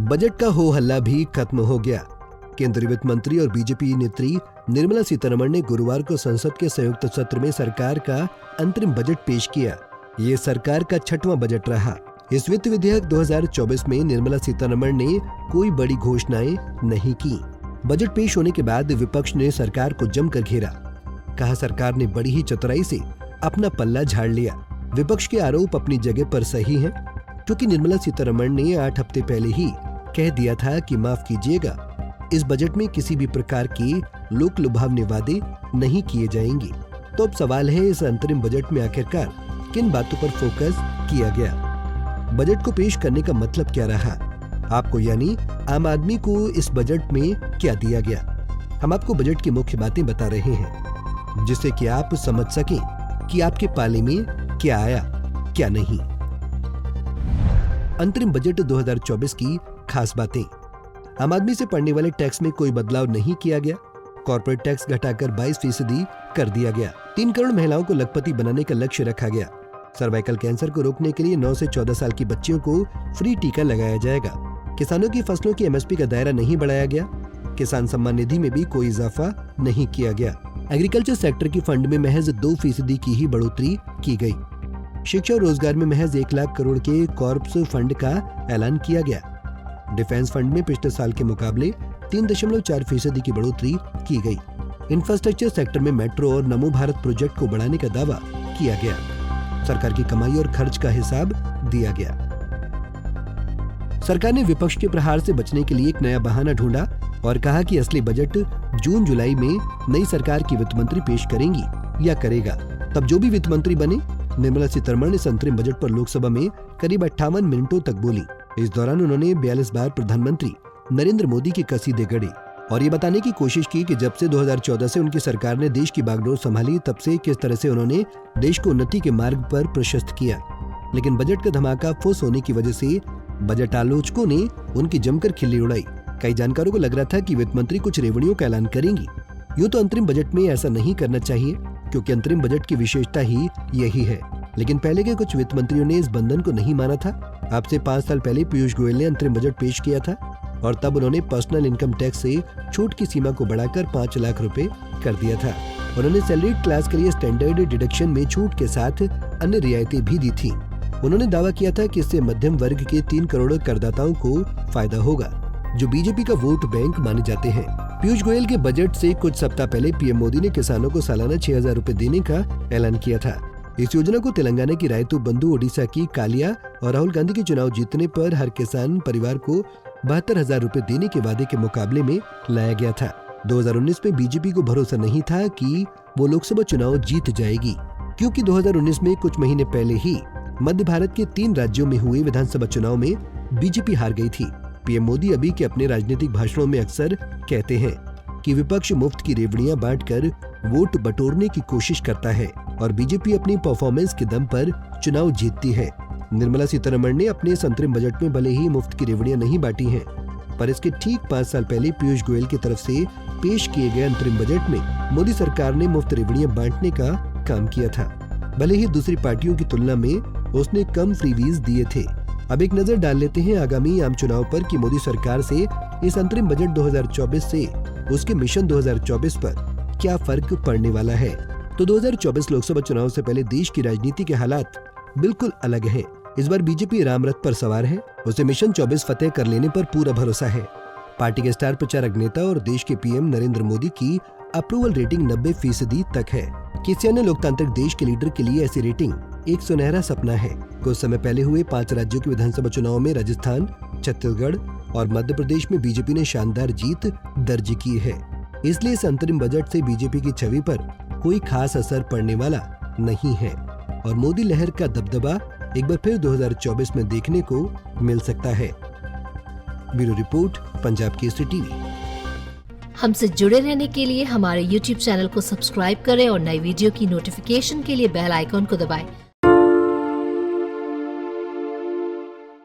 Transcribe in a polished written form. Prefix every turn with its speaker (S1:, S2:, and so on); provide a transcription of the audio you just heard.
S1: Budget का हो हल्ला भी खत्म हो गया। केंद्रीय वित्त मंत्री और बीजेपी नेत्री निर्मला सीतारमण ने गुरुवार को संसद के संयुक्त सत्र में सरकार का अंतरिम बजट पेश किया। ये सरकार का 6वां बजट रहा। इस वित्त विधेयक 2024 में निर्मला सीतारमण ने कोई बड़ी घोषणाएं नहीं की। बजट पेश होने के बाद विपक्ष ने सरकार को जमकर घेरा। कहा सरकार ने बड़ी ही चतुराई से अपना पल्ला झाड़ लिया। विपक्ष के आरोप अपनी जगह पर सही हैं, क्योंकि निर्मला सीतारमण ने 8 हफ्ते पहले ही कह दिया था कि माफ कीजिएगा, इस बजट में किसी भी प्रकार के लोक लुभावने वादे नहीं किए जाएंगे। तो अब सवाल है, इस अंतरिम बजट में आखिरकार किन बातों पर फोकस किया गया? बजट को पेश करने का मतलब क्या रहा? आपको यानी आम आदमी को इस बजट में क्या दिया गया? हम आपको बजट की मुख्य बातें बता रहे हैं, जिससे कि आप समझ सकें कि आपके पाले में क्या आया, क्या नहीं। अंतरिम बजट 2024 की खास बातें। आम आदमी से पड़ने वाले टैक्स में कोई बदलाव नहीं किया गया। कॉर्पोरेट टैक्स घटाकर 22% कर दिया गया। 3 करोड़ महिलाओं को लखपति बनाने का लक्ष्य रखा गया। सर्वाइकल कैंसर को रोकने के लिए 9 से 14 साल की बच्चियों को फ्री टीका लगाया जाएगा। किसानों की फसलों की एमएसपी का दायरा नहीं बढ़ाया गया। किसान सम्मान निधि में भी कोई इजाफा नहीं किया गया। एग्रीकल्चर सेक्टर की फंड में महज 2% की ही बढ़ोतरी की गई। शिक्षा और रोजगार में महज 1 लाख करोड़ के कॉर्प्स फंड का ऐलान किया गया। डिफेंस फंड में पिछले साल के मुकाबले 3.4% की बढ़ोतरी की गई। इंफ्रास्ट्रक्चर सेक्टर में मेट्रो और नमो भारत प्रोजेक्ट को बढ़ाने का दावा किया गया। सरकार की कमाई और खर्च का हिसाब दिया गया। सरकार ने विपक्ष के प्रहार से बचने के लिए एक नया बहाना ढूंढा और कहा कि असली बजट जून जुलाई में नई सरकार की वित्त मंत्री पेश करेंगी या करेगा। तब जो भी वित्त मंत्री बने, निर्मला सीतारमण ने अंतरिम बजट पर लोकसभा में करीब 58 मिनटों तक बोली। इस दौरान उन्होंने 42 बार प्रधानमंत्री नरेंद्र मोदी की कसीदे गढ़े और ये बताने की कोशिश की कि जब से 2014 से उनकी सरकार ने देश की बागडोर संभाली, तब से किस तरह से उन्होंने देश को उन्नति के मार्ग पर प्रशस्त किया। लेकिन बजट का धमाका फुस होने की वजह से बजट आलोचकों ने उनकी जमकर खिल्ली उड़ाई। कई जानकारों को लग रहा था कि वित्त मंत्री कुछ रेवड़ियों का ऐलान करेंगी। यूँ तो अंतरिम बजट में ऐसा नहीं करना चाहिए, क्योंकि अंतरिम बजट की विशेषता ही यही है। लेकिन पहले के कुछ वित्त मंत्रियों ने इस बंधन को नहीं माना था। अब से 5 साल पहले पीयूष गोयल ने अंतरिम बजट पेश किया था और तब उन्होंने पर्सनल इनकम टैक्स से छूट की सीमा को बढ़ाकर 5 लाख रुपए कर दिया था। उन्होंने सैलरीड क्लास के लिए स्टैंडर्ड डिडक्शन में छूट के साथ अन्य रियायतें भी दी थी। उन्होंने दावा किया था कि इससे मध्यम वर्ग के 3 करोड़ करदाताओं को फायदा होगा, जो बीजेपी का वोट बैंक माने जाते हैं। पीयूष गोयल के बजट से कुछ सप्ताह पहले पीएम मोदी ने किसानों को सालाना 6,000 रुपए देने का ऐलान किया था। इस योजना को तेलंगाना की रायतू बंधु, ओडिशा की कालिया और राहुल गांधी के चुनाव जीतने पर हर किसान परिवार को 72,000 रुपए देने के वादे के मुकाबले में लाया गया था। 2019 में बीजेपी को भरोसा नहीं था कि वो लोकसभा चुनाव जीत जाएगी, क्योंकि 2019 में कुछ महीने पहले ही मध्य भारत के 3 राज्यों में हुए विधानसभा चुनाव में बीजेपी हार गई थी। पीएम मोदी अभी के अपने राजनीतिक भाषणों में अक्सर कहते हैं कि विपक्ष मुफ्त की रेवड़ियां बांटकर वोट बटोरने की कोशिश करता है और बीजेपी अपनी परफॉर्मेंस के दम पर चुनाव जीतती है। निर्मला सीतारमण ने अपने अंतरिम बजट में भले ही मुफ्त की रेवड़ियां नहीं बांटी हैं, पर इसके ठीक 5 साल पहले पीयूष गोयल की तरफ से पेश किए गए अंतरिम बजट में मोदी सरकार ने मुफ्त रेवड़ियां बांटने का काम किया था। भले ही दूसरी पार्टियों की तुलना में उसने कम फ्रीवीज दिए थे। अब एक नजर डाल लेते हैं आगामी आम चुनाव पर कि मोदी सरकार से इस अंतरिम बजट 2024 से उसके मिशन 2024 पर क्या फर्क पड़ने वाला है। तो 2024 लोकसभा चुनाव से पहले देश की राजनीति के हालात बिल्कुल अलग हैं। इस बार बीजेपी राम रथ पर सवार है। उसे मिशन 24 फतेह कर लेने पर पूरा भरोसा है। पार्टी के स्टार प्रचारक नेता और देश के पीएम नरेंद्र मोदी की अप्रूवल रेटिंग 90% तक है। किसी अन्य लोकतांत्रिक देश के लीडर के लिए ऐसी रेटिंग एक सुनहरा सपना है। कुछ समय पहले हुए 5 राज्यों के विधानसभा चुनाव में राजस्थान, छत्तीसगढ़ और मध्य प्रदेश में बीजेपी ने शानदार जीत दर्ज की है। इसलिए इस अंतरिम बजट से बीजेपी की छवि पर कोई खास असर पड़ने वाला नहीं है और मोदी लहर का दबदबा एक बार फिर 2024 में देखने को मिल सकता है। Bureau report, Punjab Kesari TV.
S2: हमसे जुड़े रहने के लिए हमारे YouTube चैनल को सब्सक्राइब करें और नई वीडियो की नोटिफिकेशन के लिए बेल आइकॉन को दबाएं।